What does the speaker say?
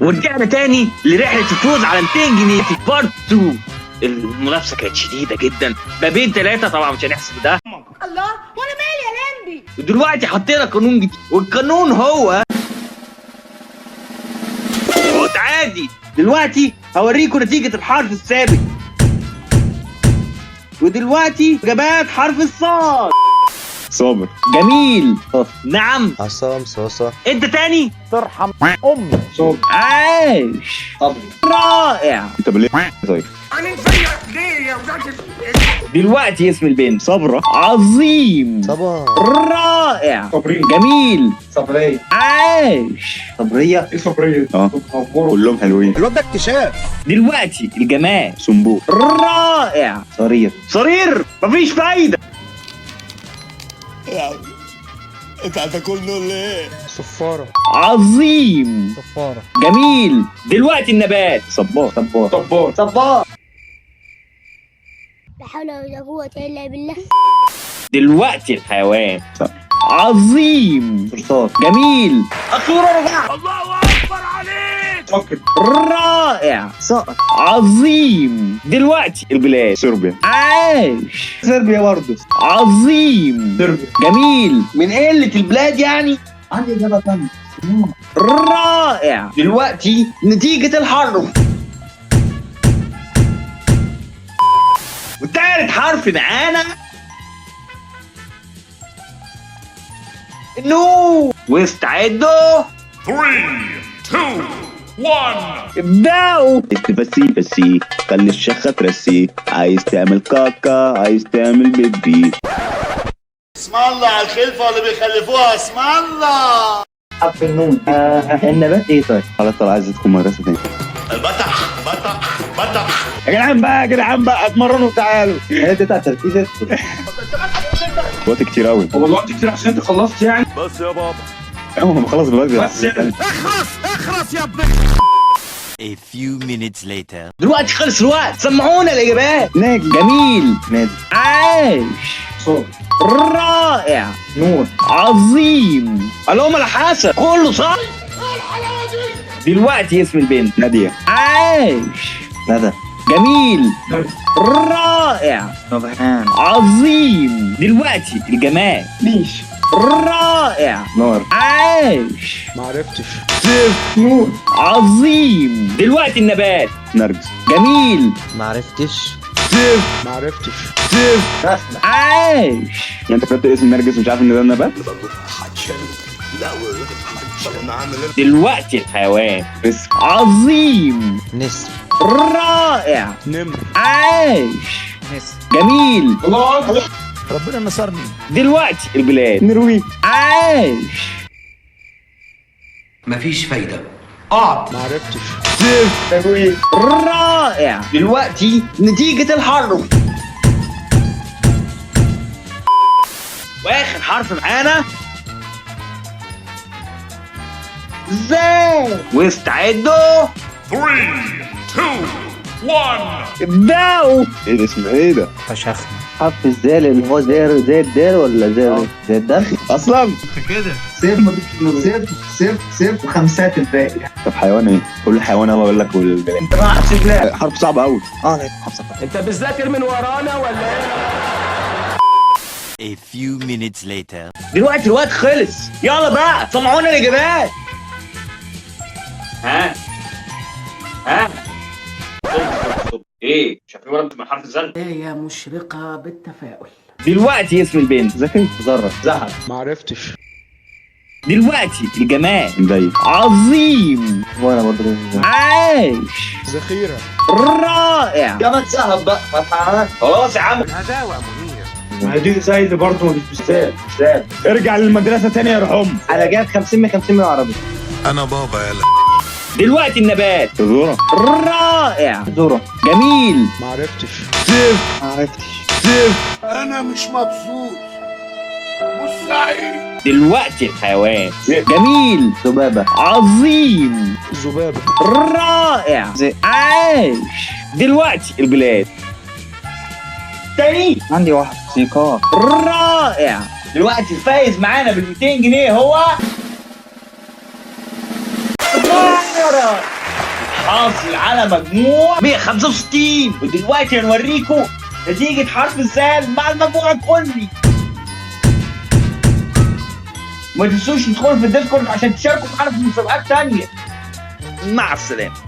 ورجعنا تاني لرحله الفوز على 200 جنيه في بارت 2. المنافسه كانت شديده جدا ما بين 3، طبعا مش هنحسب ده. الله، وانا مالي يا لمبي؟ ودلوقتي حطينا قانون جديد، والقانون هو صوت عادي. دلوقتي هوريكم نتيجه الحرف الثابت. ودلوقتي اجابات حرف الصاد. صابر. جميل. نعم. عصام صوصة. انت تاني. ترحم امي. صابر. عاش. صبري. رائع. انت بالله طيب. دلوقتي اسم البنت. صبرة. عظيم. صبا. رائع. صبرية. جميل. صبرية. عاش. صبرية. ايه صبرية؟ كلهم حلوين. الواد ده اكتشاف. دلوقتي الجمال. صنبور. رائع. صرير. صرير. مفيش فايدة. انت هتاكلنا ولا ايه؟ صفارة. عظيم. صفارة. جميل. دلوقتي النبات. صبار. صبار. صبار. صبار. لا حول ولا قوة إلا بالله. دلوقتي الحيوان. صح. عظيم. صرصار. جميل. أخيرا رجع. الله اكبر عليك. فكر. رائع. صقر. عظيم. دلوقتي البلاد. صربيا. عاش. صربيا برضه. عظيم. صربيا. جميل. من قلة البلاد يعني. عندي إجابة تانية. رائع. دلوقتي نتيجة الحرف. وتالت حرف معانا نو. واستعدوا. 3 2 1 ابدأوا. بسي خلي الشخة ترسي، عايز تعمل كاكا عايز تعمل بيبي. اسم الله على الخلفه اللي بيخلفوها، اسم الله. حرف النون. النبات ايه طيب؟ خلاص طلع عايز ادخل مدرسة تاني. البطح بطح بطح. يا جدعان بقى اتمرنوا تعالوا. هي دي بتاع تركيز اسكت. وقت كتير قوي. هو الوقت كتير عشان انت خلصت يعني؟ بس يا بابا. ايوه خلاص دلوقتي. بس يعني. اخرس يا ابني. A few minutes later. دلوقتي خلص الوقت، سمعونا الإجابات. ناجي. جميل. نادي. عاش. صوت. رائع. نور. عظيم. اللهم على حسن كله صح. دلوقتي اسم البنت. نادية. عاش. ندى. جميل. رائع. نبهان. عظيم. دلوقتي الجمال. ليش. رائع. نار. عاش. معرفتش. نور. عظيم. دلوقتي النبات. نرجس. جميل. معرفتش. معرفتش. رسمة. عاش. يعني انت كتبت اسم نرجس ومش عارف ان ده نبات؟ دلوقتي الحيوان. بس عظيم. نسر. رائع. نمر. عاش. نسر. جميل. الله اكبر. ربنا نصرني. دلوقتي البلاد. نرويج. عاش. مفيش فايدة. معرفتش. رائع. دلوقتي نتيجة الحرف. واخر حرف معانا زين. واستعدوا. 3 2 1 ابدأوا. ايه ده اسمه ايه ده؟ فشخنا. حرف الزال اللي هو زي الدال ولا زي الدال؟ اصلا صفر وخمسات الباقي. طب حيوان ايه؟ كل حيوان انا بقول لك والبلاد. انت ما عرفتش البلاد. حرف صعب قوي. حرف صعب. انت بتذاكر من ورانا ولا ايه؟ A few minutes later. دلوقتي الوقت خلص، يلا بقى سمعونا الإجابات. ها ايه شايفين ورقة من حرف الزل؟ يا مشرقة بالتفاؤل. دلوقتي اسم البنت. ذكي. ذرة. زهر. معرفتش. دلوقتي الجمال. مضيق. عظيم. وانا برضه. عاش. ذخيرة. رائع. كمان ذهب بقى. فتحان. خلاص يا عم. ما هي دي زي اللي برضه مش بستاهل. ارجع للمدرسة تاني يا رحوم. انا جايب 50 من 50 من العربي. انا بابا يلا. دلوقتي النبات. ذرة. رائع. ذرة. جميل. معرفتش. معرفتش. انا مش مبسوط مش سعيد. دلوقتي الحيوان. جميل. ذبابة. عظيم. ذبابة. رائع. عاش. دلوقتي البلاد. تاني. عندي واحد. سيقار. رائع. دلوقتي الفايز معانا بال 200 جنيه هو حاصل على مجموع 165. ودلوقتي هنوريكم نتيجة حرف الزال مع المجموع الكلي. ما تنسوش تدخلوا في الديسكورد عشان تشاركوا معانا في مسابقات تانية. مع السلامة.